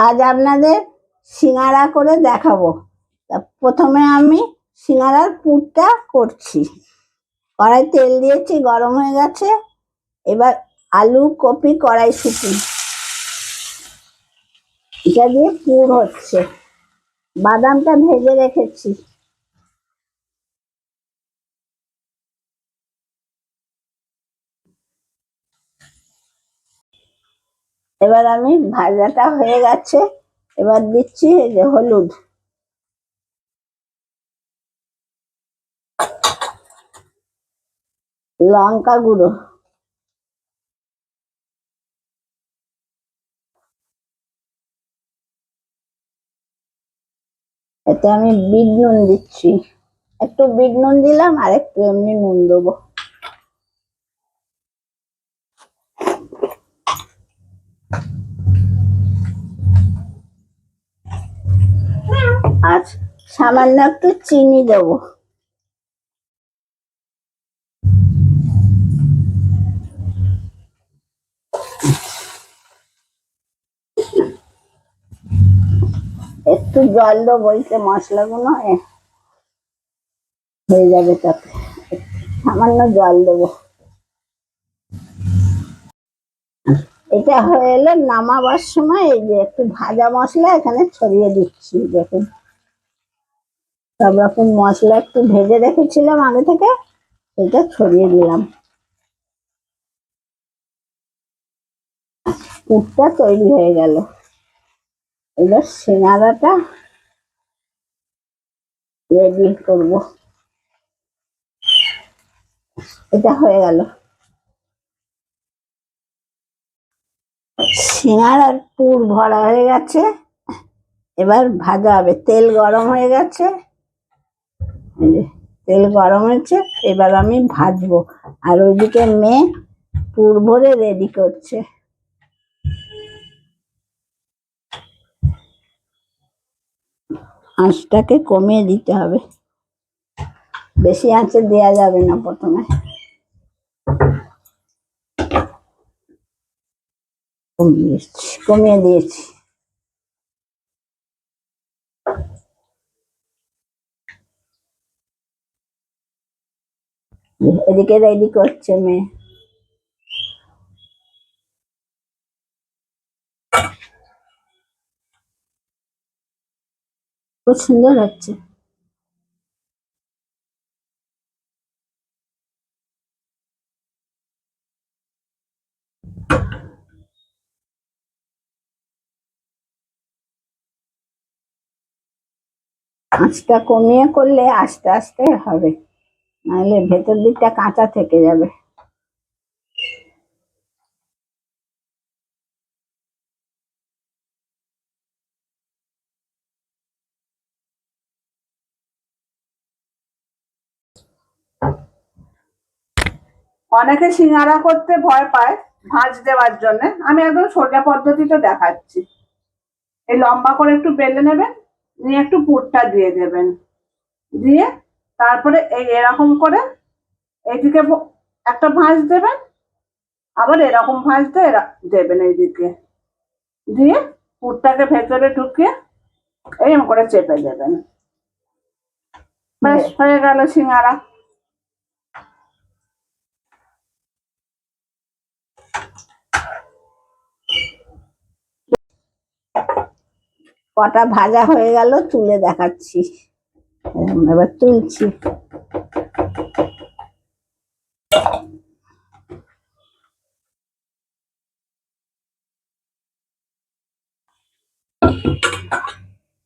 আজ আপনাদের সিঙ্গারা করে দেখাবো। তা প্রথমে আমি সিঙ্গারার পুরটা করছি। কড়াই তেল দিয়েছি, গরম হয়ে গেছে। এবার আলু, কপি, কড়াইশুঁটি এটা দিয়ে পুর হচ্ছে। বাদামটা ভেজে রেখেছি। এবার আমি ভাজাটা হয়ে গেছে, এবার দিচ্ছি এই যে হলুদ, লঙ্কা গুঁড়ো, এতে আমি বিট নুন দিচ্ছি। একটু বিট নুন দিলাম আর একটু এমনি নুন দেবো। আর সামান্য একটু চিনি দেবো। একটু জল দেবো, বলতে মশলাগুলো হয়ে যাবে, তাতে সামান্য জল দেবো। এটা হয়ে এলে নামাবার সময় এই যে একটু ভাজা মশলা এখানে ছড়িয়ে দিচ্ছি। দেখুন, সব রকম মশলা একটু ভেজে রেখেছিলাম আগে থেকে, এটা ছড়িয়ে দিলাম। পুরটা তৈরি হয়ে গেল। এবার সিঙ্গারাটা রেডি করব। এটা হয়ে গেল। সিঙ্গারার পুর ভরা হয়ে গেছে, এবার ভাজা হবে। তেল গরম হয়ে গেছে, তেল গরম হয়েছে, এবার আমি ভাজবো। আর ওইদিকে মেয়ে পুর ভরে রেডি করছে। আঁচটাকে কমিয়ে দিতে হবে, বেশি আঁচে দেওয়া যাবে না। প্রথমে কমিয়ে দিয়েছি। এদিকে রেডি করছে মেয়ে। খুব সুন্দর হচ্ছে। আঁচটা কমিয়ে করলে আস্তে আস্তে হবে, নাহলে ভেতর দিকটা কাঁচা থেকে যাবে। অনেকে সিঙ্গারা করতে ভয় পায় ভাঁজ দেওয়ার জন্য, আমি একদম সোজা পদ্ধতিতে দেখাচ্ছি। এই লম্বা করে একটু বেলে নেবেন, নিয়ে একটু পুরটা দিয়ে দেবেন, দিয়ে তারপরে এই এরকম করে এইদিকে একটা ভাঁজ দেবেন, আবার এরকম ভাঁজ দিয়ে দেবেন এইদিকে, দিয়ে পুরটাকে ভেতরে ঢুকিয়ে এরকম করে চেপে দেবেন। ব্যাস হয়ে গেল সিঙ্গারা। কটা ভাজা হয়ে গেল, তুলে দেখাচ্ছি। এবার তুলছি।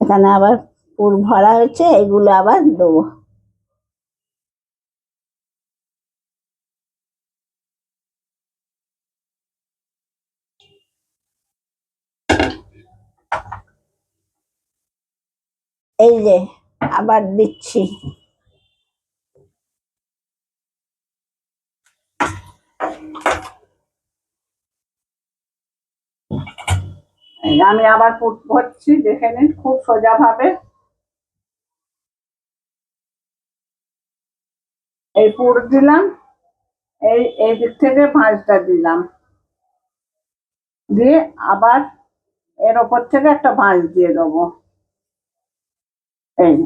এখানে আবার পুর ভরা হয়েছে, এগুলো আবার দেবো। এই যে আবার দিচ্ছি। আমি আবার পুর ভরছি, দেখে নিন, খুব সোজা ভাবে। এই পুর দিলাম, এই দিক থেকে ভাঁজটা দিলাম, দিয়ে আবার এর ওপর থেকে একটা ভাঁজ দিয়ে দেবো, এই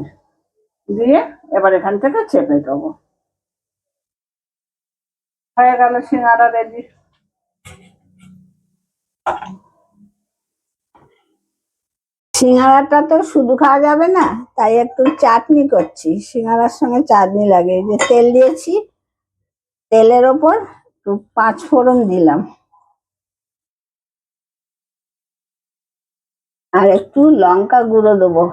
দিয়ে এবার এখান থেকে চেপে দেবো। হয়ে গেল সিঙ্গারা রেডি। সিঙ্গারাটা তো শুধু খাওয়া যাবে না, তাই একটু চাটনি করছি। সিঙ্গারার সঙ্গে চাটনি লাগে। এই যে তেল দিয়েছি, তেলের ওপর একটু 5 ফোড়ন দিলাম, আর একটু লঙ্কা গুঁড়ো দেবো।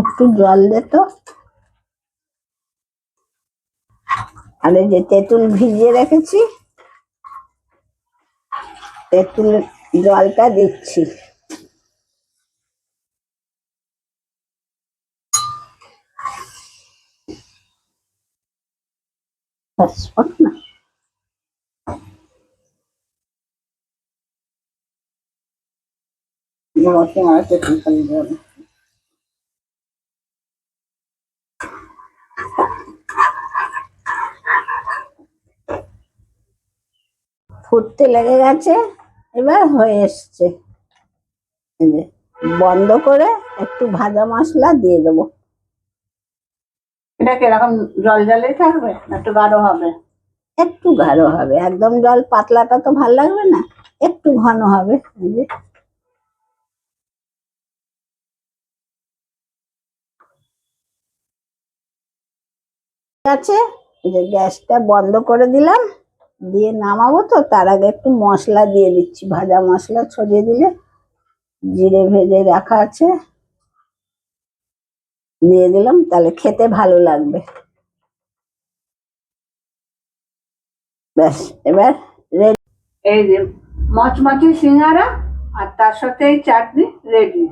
একটু জল দে তো। আর এই যে তেঁতুল ভিজিয়ে রেখেছি, তেঁতুল জলটা দিচ্ছি। হটস্পট না, তেঁতুল পানি দেবো। ফুটতে লেগে গেছে, এবার হয়ে এসছে। এই যে বন্ধ করে একটু ভাজা মশলা দিয়ে দেবো। এটা কিরকম জল জলেই থাকবে না একটু গাঢ় হবে? একটু গাঢ় হবে, একদম জল পাতলাটা তো ভাল লাগবে না, একটু ঘন হবে। এই যে ঠিক আছে, এই যে গ্যাসটা বন্ধ করে দিলাম, দিয়ে নামাবো তো তার আগে একটু মশলা দিয়ে দিচ্ছি। ভাজা মশলা ছড়িয়ে দিলে, জিরে ভেজে রাখা আছে দিয়ে দিলাম, তাহলে খেতে ভালো লাগবে। ব্যাস, এবার রেডি। এই যে মচমচে সিঙ্গারা আর তার সাথে এই চাটনি রেডি।